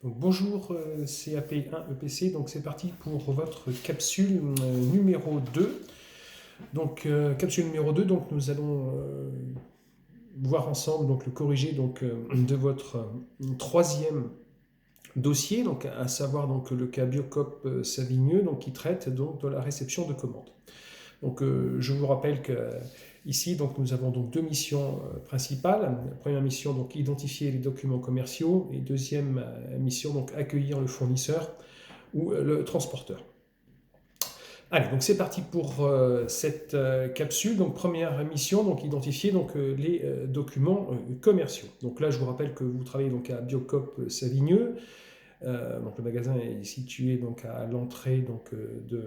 Donc, bonjour CAP1 EPC, donc c'est parti pour votre capsule numéro 2. Donc capsule numéro 2, donc nous allons voir ensemble donc, le corrigé donc, de votre troisième dossier, donc, à savoir donc, le cas Biocop Savigneux donc, qui traite donc, de la réception de commandes. Donc je vous rappelle que ici donc, nous avons donc deux missions principales. La première mission, donc identifier les documents commerciaux, et deuxième mission, donc accueillir le fournisseur ou le transporteur. Allez, donc c'est parti pour cette capsule. Donc première mission, donc identifier donc les documents commerciaux. Donc là, je vous rappelle que vous travaillez donc à Biocop Savigneux. Donc le magasin est situé donc à l'entrée donc de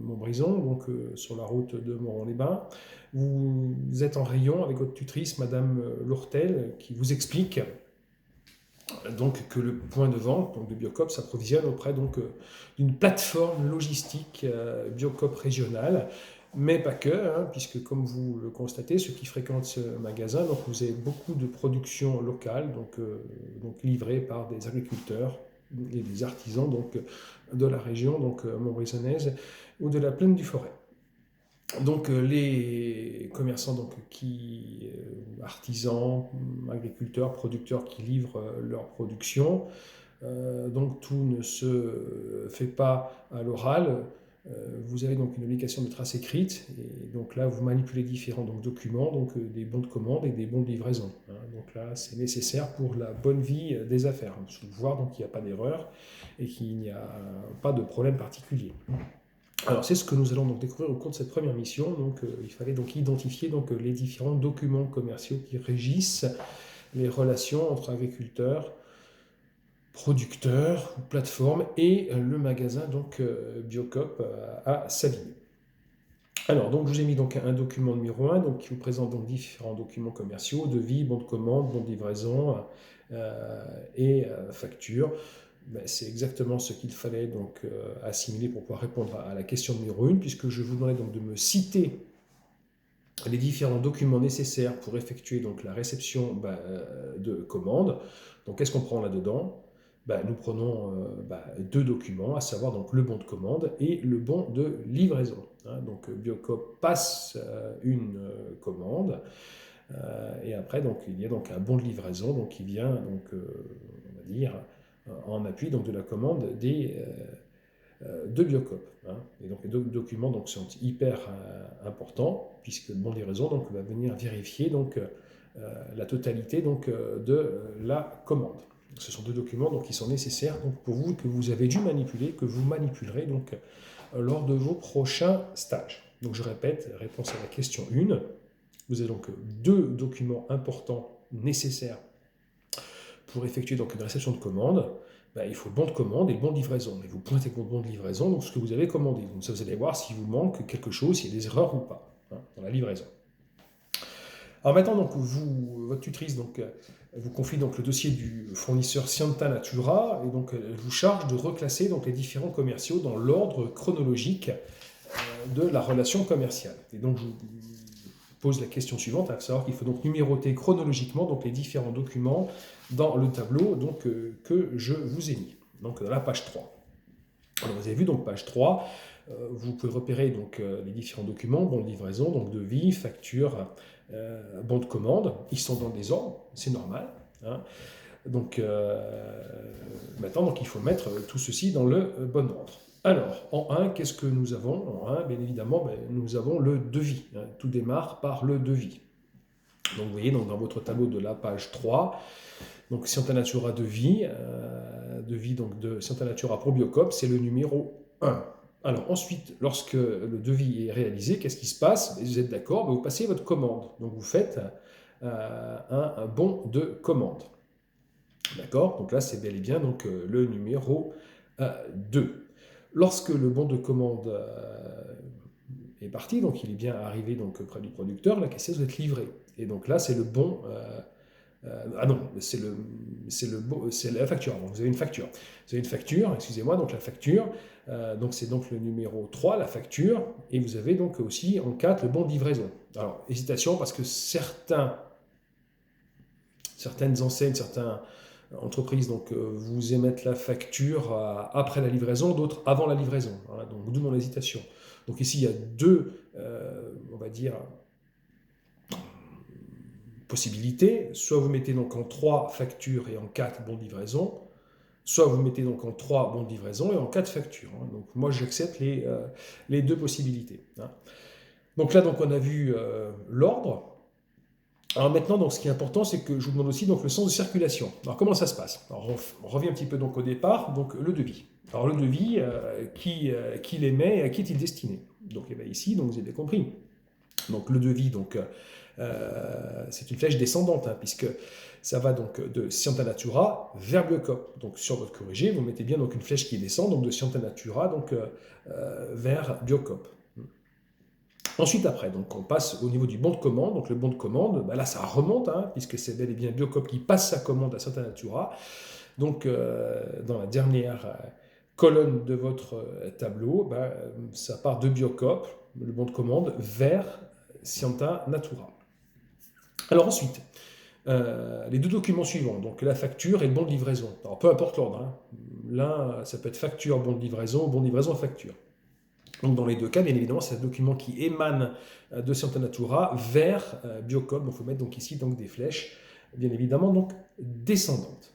Montbrison, donc sur la route de Moron-les-Bains. Vous êtes en rayon avec votre tutrice, Madame Lourtel, qui vous explique donc que le point de vente donc de Biocop s'approvisionne auprès donc d'une plateforme logistique Biocop régionale, mais pas que, puisque comme vous le constatez, ceux qui fréquentent ce magasin, donc vous avez beaucoup de production locale, donc livrée par des agriculteurs et des artisans donc de la région donc montbrisonnaise ou de la plaine du Forêt. Donc les commerçants donc, artisans, agriculteurs, producteurs qui livrent leur production, donc tout ne se fait pas à l'oral. Vous avez donc une obligation de trace écrite, et donc là vous manipulez différents donc, documents, donc des bons de commande et des bons de livraison. Donc là c'est nécessaire pour la bonne vie des affaires, voir donc qu'il n'y a pas d'erreur et qu'il n'y a pas de problème particulier. Alors c'est ce que nous allons donc découvrir au cours de cette première mission. Donc il fallait donc identifier donc les différents documents commerciaux qui régissent les relations entre agriculteurs, producteurs ou plateformes et le magasin donc Biocop à Savigny. Alors donc je vous ai mis donc un document numéro 1 donc, qui vous présente donc différents documents commerciaux, devis, bons de commande, bons de livraison et factures. Ben, c'est exactement ce qu'il fallait donc assimiler pour pouvoir répondre à la question numéro 1, puisque je vous demandais donc de me citer les différents documents nécessaires pour effectuer donc la réception de commandes. Donc qu'est-ce qu'on prend là-dedans? Nous prenons deux documents, à savoir donc le bon de commande et le bon de livraison. Donc Biocop passe une commande et après donc il y a donc un bon de livraison donc qui vient donc on va dire en appui donc de la commande de Biocop. Et donc les documents donc, sont hyper importants, puisque le bon de livraison donc, va venir vérifier donc, la totalité donc, de la commande. Ce sont deux documents donc, qui sont nécessaires donc, pour vous, que vous avez dû manipuler, que vous manipulerez donc, lors de vos prochains stages. Donc je répète, réponse à la question 1. Vous avez donc deux documents importants nécessaires pour effectuer donc une réception de commande. Il faut le bon de commande et le bon de livraison. Et vous pointez votre bon de livraison, donc ce que vous avez commandé. Donc ça, vous allez voir s'il vous manque quelque chose, s'il y a des erreurs ou pas dans la livraison. Alors maintenant, donc, votre tutrice donc, vous confie donc, le dossier du fournisseur Sienta Natura, et donc elle vous charge de reclasser donc, les différents commerciaux dans l'ordre chronologique de la relation commerciale. Et donc je vous pose la question suivante, à savoir qu'il faut donc numéroter chronologiquement donc, les différents documents dans le tableau donc, que je vous ai mis, donc dans la page 3. Alors vous avez vu donc page 3, vous pouvez repérer donc, les différents documents, bon de livraison, donc devis, facture, bon de commande, ils sont dans des ordres, c'est normal. Donc maintenant donc, il faut mettre tout ceci dans le bon ordre. Alors, en 1, qu'est-ce que nous avons? En 1, bien évidemment, nous avons le devis. Tout démarre par le devis. Donc, vous voyez, donc, dans votre tableau de la page 3, donc Sienta Natura devis donc, de Sienta Natura pour Biocop, c'est le numéro 1. Alors, ensuite, lorsque le devis est réalisé, qu'est-ce qui se passe? Vous êtes d'accord, vous passez votre commande. Donc, vous faites un bon de commande. D'accord? Donc là, c'est bel et bien donc, le numéro 2. Lorsque le bon de commande est parti, donc il est bien arrivé donc, près du producteur, la caisse doit être livrée. Et donc là, c'est le bon... c'est la facture. Donc, vous avez une facture. Vous avez une facture, excusez-moi, donc la facture, donc c'est donc le numéro 3, la facture, et vous avez donc aussi en 4 le bon de livraison. Alors, hésitation, parce que certaines enseignes, certains entreprises donc, vous émettent la facture après la livraison, d'autres avant la livraison. Hein, donc d'où mon hésitation. Donc ici, il y a deux, on va dire, possibilités. Soit vous mettez donc en 3 factures et en 4 bons de livraison, soit vous mettez donc en 3 bons de livraison et en 4 factures. Hein. Donc moi, j'accepte les deux possibilités. Hein. Donc là, donc, on a vu l'ordre. Alors maintenant, donc, ce qui est important, c'est que je vous demande aussi donc, le sens de circulation. Alors comment ça se passe? Alors, on revient un petit peu donc, au départ, donc le devis. Alors le devis, qui l'émet et à qui est-il destiné? Donc eh bien, ici, donc, vous avez compris. Donc le devis, donc, c'est une flèche descendante, hein, puisque ça va donc de Scienta Natura vers Biocop. Donc sur votre corrigé, vous mettez bien donc une flèche qui descend, donc de Scienta Natura donc, vers Biocop. Ensuite, après, donc, on passe au niveau du bon de commande. Donc, le bon de commande, bah là, ça remonte, hein, puisque c'est bel et bien Biocop qui passe sa commande à Scienta Natura. Donc, dans la dernière colonne de votre tableau, bah, ça part de Biocop, le bon de commande, vers Scienta Natura. Alors ensuite, les deux documents suivants, donc la facture et le bon de livraison. Alors, peu importe l'ordre. Hein. L'un, ça peut être facture, bon de livraison, facture. Donc dans les deux cas, bien évidemment, c'est un document qui émane de Scienta Natura vers Biocop. Donc il faut mettre donc ici donc, des flèches, bien évidemment, donc descendantes.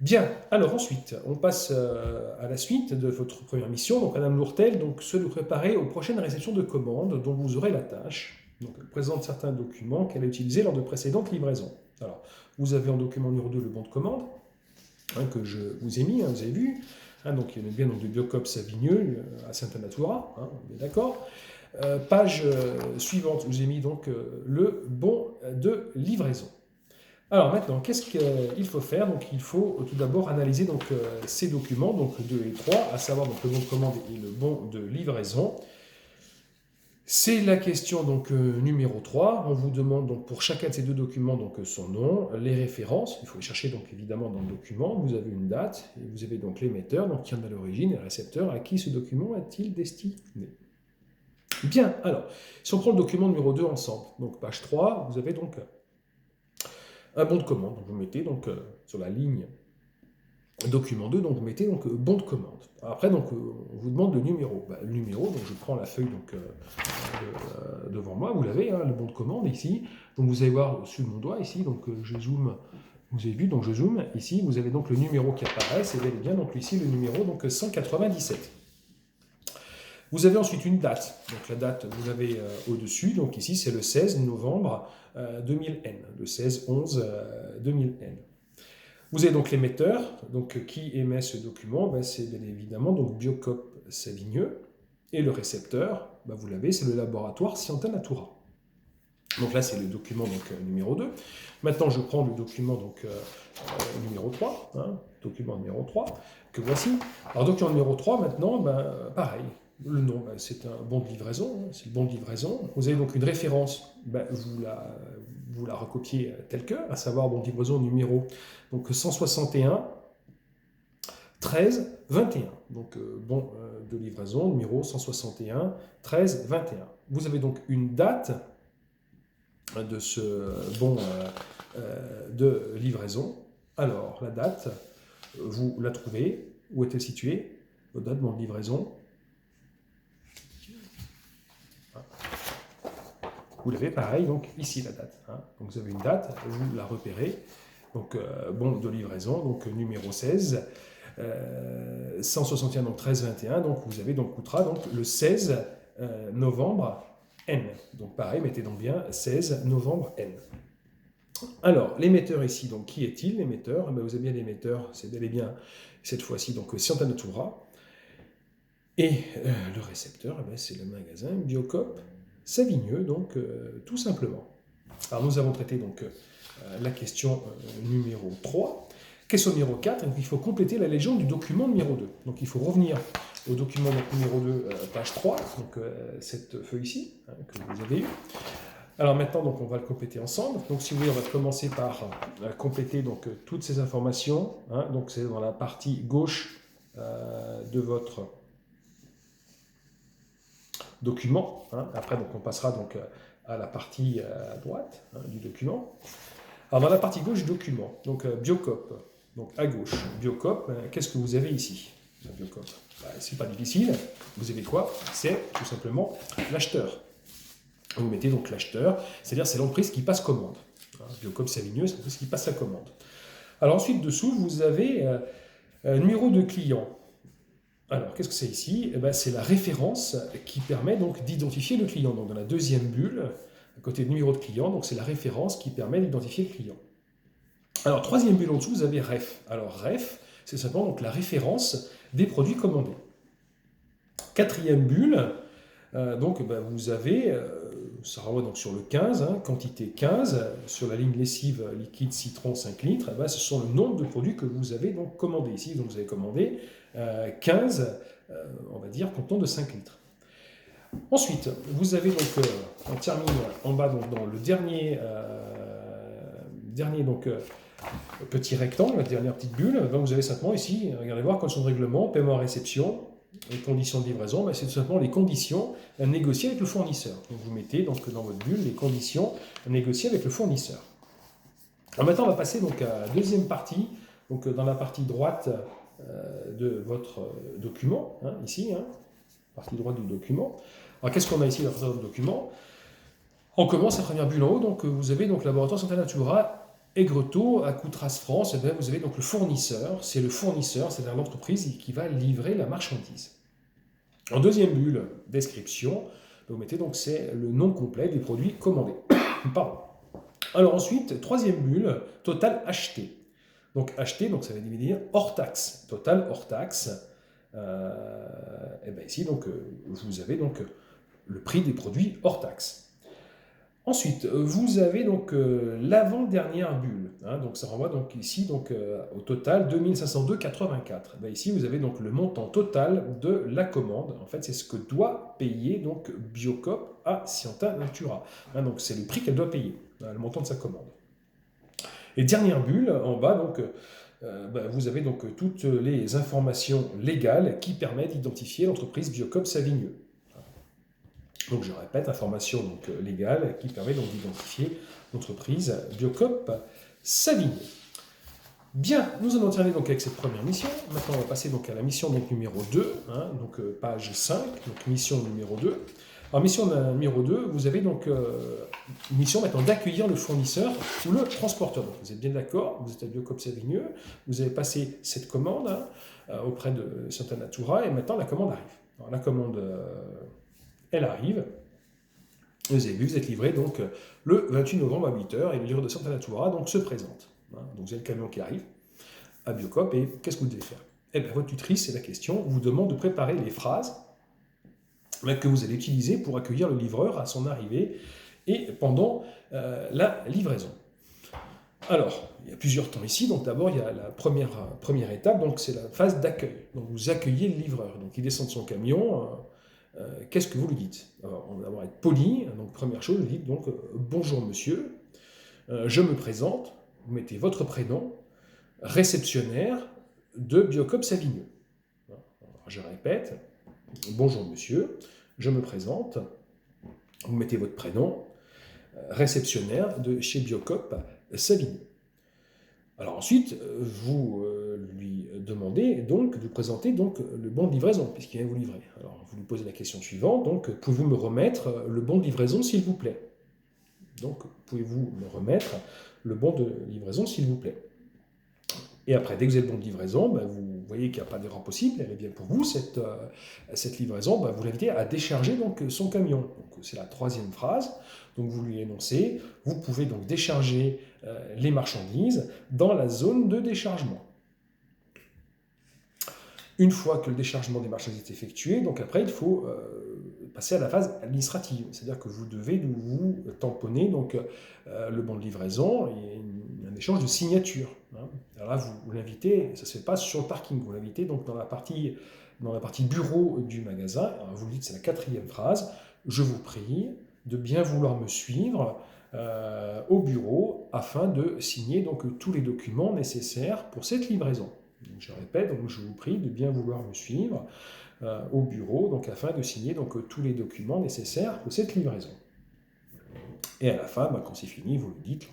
Bien, alors ensuite, on passe à la suite de votre première mission. Donc Madame Lourtel, donc se nous préparer aux prochaines réceptions de commandes dont vous aurez la tâche. Donc elle présente certains documents qu'elle a utilisés lors de précédentes livraisons. Alors, vous avez en document numéro 2 le bon de commande, hein, que je vous ai mis, hein, vous avez vu. Hein, donc il y en a bien donc, de Biocop Savigneux à Scienta Natura, hein, on est d'accord. Page suivante, je vous ai mis donc le bon de livraison. Alors maintenant, qu'est-ce qu'il faut faire? Donc il faut tout d'abord analyser donc, ces documents, donc 2 et 3, à savoir donc, le bon de commande et le bon de livraison. C'est la question donc, numéro 3. On vous demande donc, pour chacun de ces deux documents donc, son nom, les références. Il faut les chercher donc, évidemment dans le document. Vous avez une date et vous avez donc l'émetteur, donc qui en a l'origine, et le récepteur, à qui ce document est-il destiné. Bien, alors, si on prend le document numéro 2 ensemble, donc page 3, vous avez donc un bon de commande. Donc, vous mettez donc, sur la ligne document 2, donc vous mettez donc bon de commande. Après, donc, on vous demande le numéro. Le numéro, donc je prends la feuille donc, devant moi, vous l'avez, hein, le bon de commande ici. Donc vous allez voir au-dessus de mon doigt ici, donc je zoome, vous avez vu, donc je zoome, ici vous avez donc le numéro qui apparaît, c'est bel et bien donc ici le numéro donc 197. Vous avez ensuite une date, donc la date vous l'avez au-dessus, donc ici c'est le 16 novembre 2000N, le 16-11-2000N. Vous avez donc l'émetteur, donc qui émet ce document, c'est bien évidemment donc Biocop Savigneux, et le récepteur, vous l'avez, c'est le laboratoire Scienta Natura. Donc là, c'est le document donc, numéro 2. Maintenant, je prends le document donc, numéro 3, hein, document numéro 3, que voici. Alors, document numéro 3, maintenant, pareil. Le nom, c'est un bon de livraison, hein, c'est le bon de livraison. Vous avez donc une référence, vous la recopiez telle que, à savoir bon de livraison numéro donc 161 13 21. Donc bon de livraison numéro 161 13 21. Vous avez donc une date de ce bon de livraison. Alors la date, vous la trouvez. Où est-elle située? Votre date bon de livraison. Vous l'avez pareil, donc ici la date. Hein. Donc vous avez une date, vous la repérez. Donc bon de livraison, donc numéro 16, 161, donc 13 21. Donc vous avez donc coûtera donc le 16 novembre N. Donc pareil, mettez donc bien 16 novembre N. Alors l'émetteur ici, donc qui est-il l'émetteur? Vous avez bien l'émetteur, c'est bel et bien cette fois-ci donc Scienta Natura. Et le récepteur, c'est le magasin Biocop Savigneux, donc tout simplement. Alors nous avons traité donc la question numéro 3. Question numéro 4, donc, il faut compléter la légende du document numéro 2. Donc il faut revenir au document donc, numéro 2, page 3, donc cette feuille-ci hein, que vous avez eue. Alors maintenant, donc, on va le compléter ensemble. Donc si vous voulez, on va commencer par compléter donc, toutes ces informations. Hein, donc c'est dans la partie gauche de votre document. Hein. Après, donc, on passera donc, à la partie à droite hein, du document. Alors dans la partie gauche du document, donc Biocop, donc à gauche, Biocop, qu'est-ce que vous avez ici? Biocop, c'est pas difficile, vous avez quoi? C'est tout simplement l'acheteur. Vous mettez donc l'acheteur, c'est-à-dire c'est l'entreprise qui passe commande. Biocop Savigneux, c'est l'entreprise qui passe sa commande. Alors ensuite, dessous, vous avez numéro de client. Alors, qu'est-ce que c'est ici? C'est la référence qui permet donc d'identifier le client. Donc dans la deuxième bulle, à côté du numéro de client, donc c'est la référence qui permet d'identifier le client. Alors, troisième bulle en dessous, vous avez REF. Alors, REF, c'est simplement donc la référence des produits commandés. Quatrième bulle, vous avez, ça renvoie donc sur le 15, quantité 15, sur la ligne lessive liquide citron 5 litres, ce sont le nombre de produits que vous avez donc commandé ici. Donc vous avez commandé 15, on va dire, contenant de 5 litres. Ensuite, vous avez donc, on termine en bas donc, dans le dernier petit rectangle, la dernière petite bulle. Donc vous avez simplement ici, regardez voir, conditions de règlement, paiement à réception, les conditions de livraison, c'est tout simplement les conditions négociées avec le fournisseur. Donc vous mettez donc, dans votre bulle les conditions négociées avec le fournisseur. Alors maintenant, on va passer donc, à la deuxième partie, donc, dans la partie droite de votre document, ici, partie droite du document. Alors qu'est-ce qu'on a ici dans le document? On commence la première bulle en haut, donc vous avez donc Laboratoire Santa Natura, Aigretot, à Coutras France, et bien vous avez donc le fournisseur, c'est-à-dire l'entreprise qui va livrer la marchandise. En deuxième bulle, description, vous mettez donc c'est le nom complet des produits commandés. Pardon. Alors ensuite, troisième bulle, total acheté. Donc acheté, donc ça veut dire hors taxe, total hors taxe. Ici, donc, vous avez donc le prix des produits hors taxe. Ensuite, vous avez donc l'avant-dernière bulle. Donc ça renvoie donc ici donc, au total 2502,84. Ici, vous avez donc le montant total de la commande. En fait, c'est ce que doit payer donc Biocop à Scienta Natura. Donc c'est le prix qu'elle doit payer, le montant de sa commande. Et dernière bulle, en bas, donc, vous avez donc toutes les informations légales qui permettent d'identifier l'entreprise Biocop Savigneux. Donc je répète, information donc, légale qui permet donc d'identifier l'entreprise Biocop Savigneux. Bien, nous allons terminer donc avec cette première mission. Maintenant, on va passer donc à la mission donc, numéro 2, donc page 5, donc mission numéro 2. Alors, mission numéro 2, vous avez donc une mission maintenant d'accueillir le fournisseur ou le transporteur. Donc, vous êtes bien d'accord, vous êtes à Biocop Savigneux, vous avez passé cette commande auprès de Scienta Natura et maintenant la commande arrive. Alors, la commande, elle arrive. Vous avez vu, vous êtes livré donc le 28 novembre à 8h et le livreur de Scienta Natura donc, se présente. Donc vous avez le camion qui arrive à Biocop et qu'est-ce que vous devez faire? Eh bien, votre tutrice, c'est la question, vous demande de préparer les phrases que vous allez utiliser pour accueillir le livreur à son arrivée et pendant la livraison. Alors, il y a plusieurs temps ici. Donc d'abord, il y a la première étape, donc c'est la phase d'accueil. Donc vous accueillez le livreur. Donc il descend de son camion. Qu'est-ce que vous lui dites? Alors, on va d'abord être poli. Donc première chose, vous dites donc bonjour monsieur, je me présente. Vous mettez votre prénom, réceptionnaire de Biocop Savigneux. Alors, je répète. Bonjour monsieur, je me présente, vous mettez votre prénom, réceptionnaire de chez Biocop Savigneux. Alors ensuite, vous lui demandez donc de présenter donc, le bon de livraison, puisqu'il vient vous livrer. Alors vous lui posez la question suivante, donc pouvez-vous me remettre le bon de livraison s'il vous plaît? Donc pouvez-vous me remettre le bon de livraison s'il vous plaît? Et après, dès que vous avez le bon de livraison, vous voyez qu'il n'y a pas d'erreur possible, elle est bien pour vous, cette livraison, vous l'invitez à décharger donc, son camion. C'est la troisième phrase. Donc vous lui énoncez, vous pouvez donc décharger les marchandises dans la zone de déchargement. Une fois que le déchargement des marchandises est effectué, donc après il faut passer à la phase administrative, c'est-à-dire que vous devez vous tamponner donc, le bon de livraison et un échange de signature. Alors là, vous l'invitez, ça ne se fait pas sur le parking, vous l'invitez donc dans la partie bureau du magasin. Alors vous lui dites, c'est la quatrième phrase, je vous prie de bien vouloir me suivre au bureau afin de signer donc, tous les documents nécessaires pour cette livraison. Donc, je répète, donc je vous prie de bien vouloir me suivre au bureau donc, afin de signer donc, tous les documents nécessaires pour cette livraison. Et à la fin, quand c'est fini, vous le dites,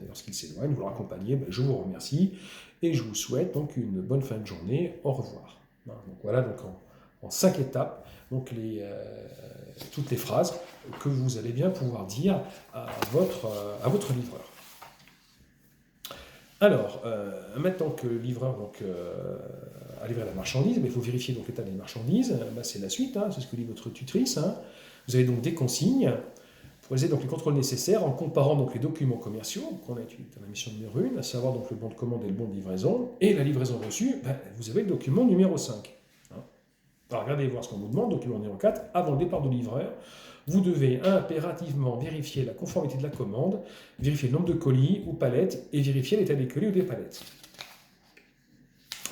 lorsqu'il s'éloigne, vous le raccompagnez, je vous remercie et je vous souhaite donc une bonne fin de journée. Au revoir. Donc voilà, donc en 5 étapes, donc toutes les phrases que vous allez bien pouvoir dire à votre livreur. Alors, maintenant que le livreur a livré la marchandise, il faut vérifier donc l'état des marchandises. C'est la suite, c'est ce que dit votre tutrice. Vous avez donc des consignes pour réaliser donc les contrôles nécessaires en comparant donc les documents commerciaux qu'on a étudiés dans la mission numéro 1, à savoir donc le bon de commande et le bon de livraison, et la livraison reçue, vous avez le document numéro 5. Alors regardez voir ce qu'on vous demande, document numéro 4, avant le départ du livreur, vous devez impérativement vérifier la conformité de la commande, vérifier le nombre de colis ou palettes et vérifier l'état des colis ou des palettes.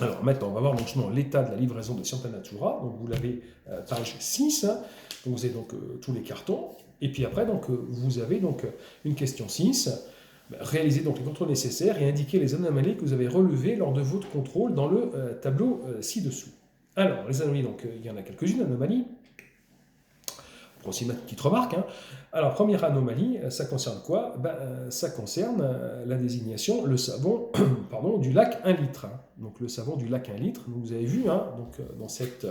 Alors maintenant, on va voir donc l'état de la livraison de Scientia Natura. Donc vous l'avez page 6, donc vous avez donc tous les cartons. Et puis après, donc, vous avez donc une question 6. Réalisez donc les contrôles nécessaires et indiquez les anomalies que vous avez relevées lors de votre contrôle dans le tableau ci-dessous. Alors, les anomalies, donc il y en a quelques-unes, anomalies. On peut aussi mettre une petite remarque. Alors, première anomalie, ça concerne quoi? Ça concerne la désignation, le savon du lac 1 litre. Donc, le savon du lac 1 litre, donc, vous avez vu donc, dans cette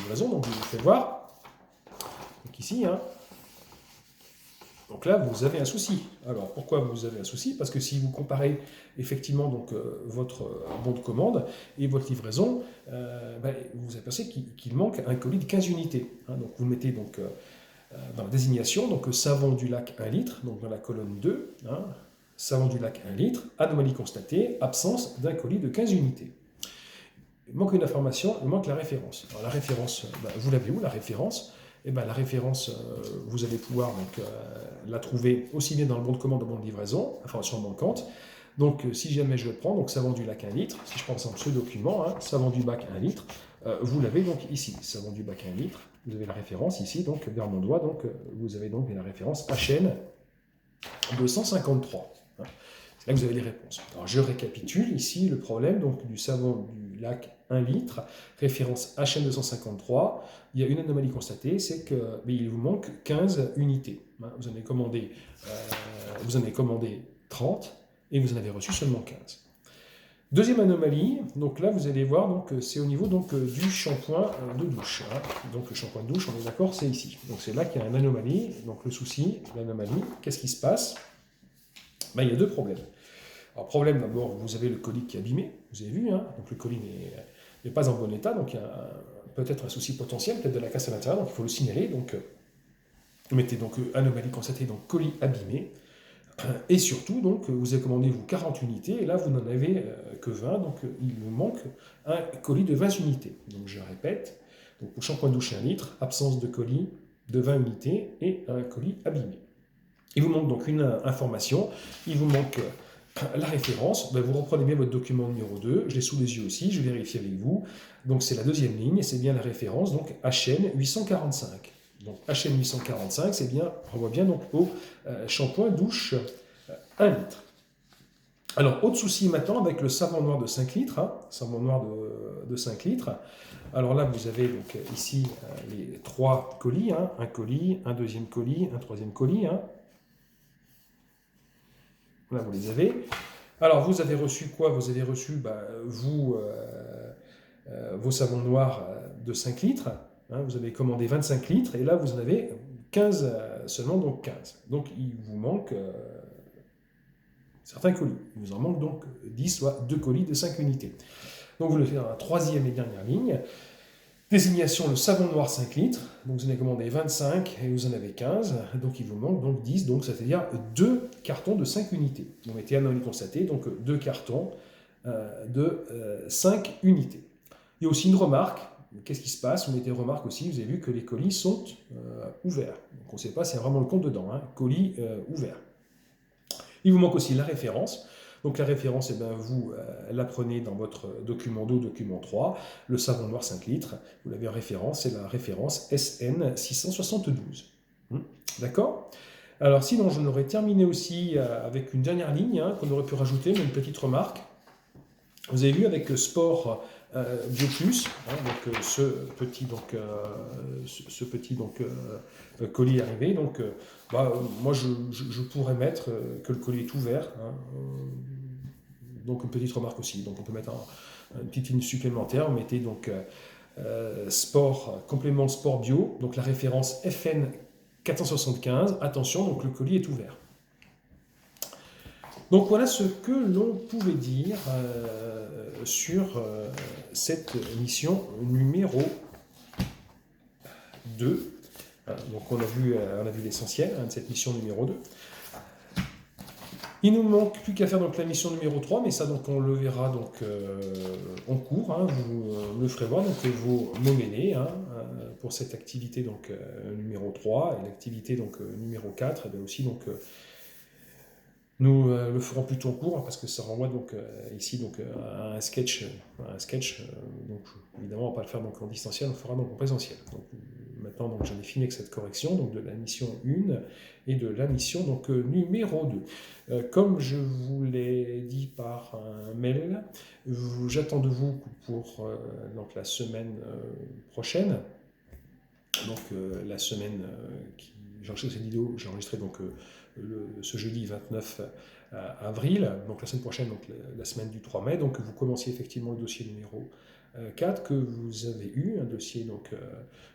livraison, donc je vous fais voir. Donc ici, donc là, vous avez un souci. Alors, pourquoi vous avez un souci? Parce que si vous comparez effectivement donc, votre bon de commande et votre livraison, vous apercevez qu'il manque un colis de 15 unités. Donc, vous mettez donc, dans la désignation donc, savon du lac 1 litre, donc dans la colonne 2, savon du lac 1 litre, anomalie constatée, absence d'un colis de 15 unités. Il manque une information, il manque la référence. Alors, la référence, vous l'avez où la référence? La référence, vous allez pouvoir donc, la trouver aussi bien dans le bon de commande que dans le bon de livraison, information manquante. Donc, si jamais je le prends, donc savon du lac 1 litre, si je prends par exemple ce document, savon du bac 1 litre, vous l'avez donc ici, savon du bac 1 litre, vous avez la référence ici, donc vers mon doigt, donc vous avez donc la référence HN 253. C'est là que vous avez les réponses. Alors, je récapitule ici le problème donc, du savon du lac 1 litre, référence HN253. Il y a une anomalie constatée, c'est qu'il vous manque 15 unités. Vous en avez commandé 30 et vous en avez reçu seulement 15. Deuxième anomalie, donc là vous allez voir, c'est au niveau donc, du shampoing de douche. Donc le shampoing de douche, on est d'accord, c'est ici. Donc c'est là qu'il y a une anomalie. Donc le souci, l'anomalie, qu'est-ce qui se passe? Il y a deux problèmes. Alors, problème d'abord, vous avez le colis qui est abîmé, vous avez vu, donc le colis n'est pas en bon état, donc il y a peut-être un souci potentiel, peut-être de la casse à l'intérieur, donc il faut le signaler. Donc, vous mettez donc anomalie constatée, donc colis abîmé, et surtout, donc, vous avez commandé vous 40 unités, et là vous n'en avez que 20, donc il vous manque un colis de 20 unités. Donc je répète, donc pour shampoing de douche 1 litre, absence de colis de 20 unités et un colis abîmé. Il vous manque donc une information, il vous manque la référence, vous reprenez bien votre document numéro 2, je l'ai sous les yeux aussi, je vérifie avec vous. Donc c'est la deuxième ligne, et c'est bien la référence, donc HN 845. Donc HN 845, c'est bien, on voit bien donc au shampoing douche 1 litre. Alors, autre souci maintenant avec le savon noir de 5 litres, savon noir de 5 litres. Alors là, vous avez donc ici les 3 colis, un colis, un deuxième colis, un troisième colis. Là, vous les avez. Alors, vous avez reçu quoi? Vous avez reçu, vos savons noirs de 5 litres. Vous avez commandé 25 litres, et là, vous en avez 15 seulement, donc 15. Donc, il vous manque certains colis. Il vous en manque donc 10, soit 2 colis de 5 unités. Donc, vous le faites dans la troisième et dernière ligne. Désignation, le savon noir 5 litres, donc vous en avez commandé 25 et vous en avez 15, donc il vous manque donc 10, donc c'est-à-dire 2 cartons de 5 unités. Vous mettez anomalie constatée, donc 2 cartons de 5 unités. Il y a aussi une remarque, qu'est-ce qui se passe? Vous mettez une remarque aussi, vous avez vu que les colis sont ouverts. Donc on ne sait pas s'il y a vraiment le compte dedans, colis ouvert. Il vous manque aussi la référence. Donc la référence, vous la prenez dans votre document 2, document 3, le savon noir 5 litres, vous l'avez en référence, c'est la référence SN 672. D'accord? Alors sinon, je l'aurais terminé aussi avec une dernière ligne qu'on aurait pu rajouter, mais une petite remarque. Vous avez vu avec Sport Bio Plus, hein, donc, ce petit colis arrivé. Donc, moi, je pourrais mettre que le colis est ouvert. Hein, donc, une petite remarque aussi. Donc, on peut mettre une petite ligne supplémentaire. Vous mettez donc complément sport bio, donc la référence FN 475. Attention, donc le colis est ouvert. Donc voilà ce que l'on pouvait dire sur cette mission numéro 2. Donc on a vu l'essentiel de cette mission numéro 2. Il ne nous manque plus qu'à faire donc la mission numéro 3, mais ça donc on le verra donc en cours. Hein, vous me ferez voir donc vos mots-mêlés pour cette activité donc numéro 3 et l'activité donc numéro 4, et bien aussi donc nous le ferons plutôt en cours parce que ça renvoie donc ici donc à un sketch, donc évidemment on ne va pas le faire donc en distanciel, on le fera donc en présentiel. Donc, maintenant donc j'en ai fini avec cette correction donc de la mission 1 et de la mission donc numéro 2. Comme je vous l'ai dit par un mail, j'attends de vous pour donc la semaine prochaine. Donc la semaine qui j'enregistre cette vidéo, j'ai enregistré donc ce jeudi 29 avril, donc la semaine prochaine, donc la semaine du 3 mai, donc vous commenciez effectivement le dossier numéro 4, que vous avez eu, un dossier donc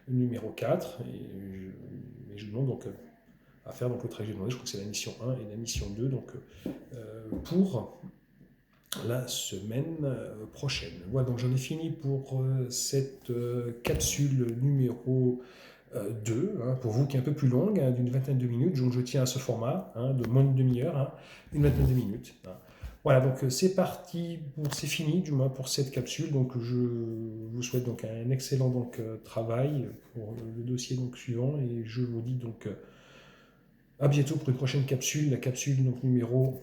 numéro 4, et je demande donc à faire donc le trajet demandé, je crois que c'est la mission 1 et la mission 2, donc pour la semaine prochaine. Voilà, donc j'en ai fini pour cette capsule numéro 2, pour vous qui est un peu plus longue, d'une vingtaine de minutes, donc je tiens à ce format, de moins d'une demi-heure, une vingtaine de minutes. Voilà, donc c'est parti, c'est fini du moins pour cette capsule, donc je vous souhaite donc un excellent donc, travail pour le dossier donc, suivant, et je vous dis donc à bientôt pour une prochaine capsule, la capsule donc, numéro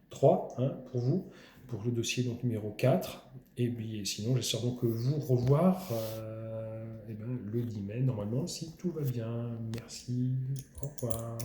3 pour vous, pour le dossier donc, numéro 4, et puis sinon j'espère donc vous revoir le 10 mai, normalement, si tout va bien. Merci, au revoir.